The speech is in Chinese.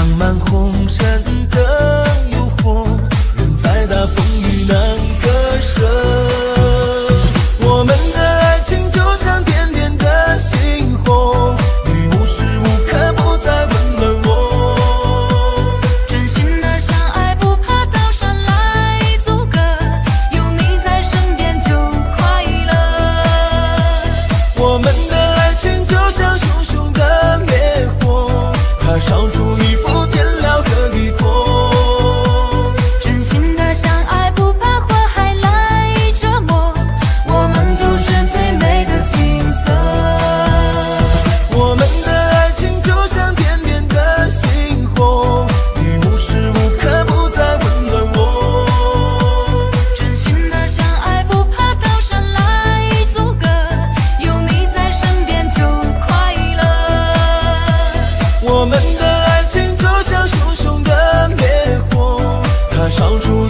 浪漫红尘的诱惑，人再大风雨难割舍。我们的爱情就像点点的星火，你无时无刻不在温暖我。真心的相爱，不怕刀山来阻隔，有你在身边就快乐。我们的爱情就像熊熊的烈火，它烧出一幅点亮的离火。真心的相爱，不怕火海来折磨，我们就是最美的景色。我们的爱情就像点点的星火，你无时无刻不在温暖我。真心的相爱，不怕刀山来阻隔，有你在身边就快乐。我们的爱情就像熊熊的烈火，它烧出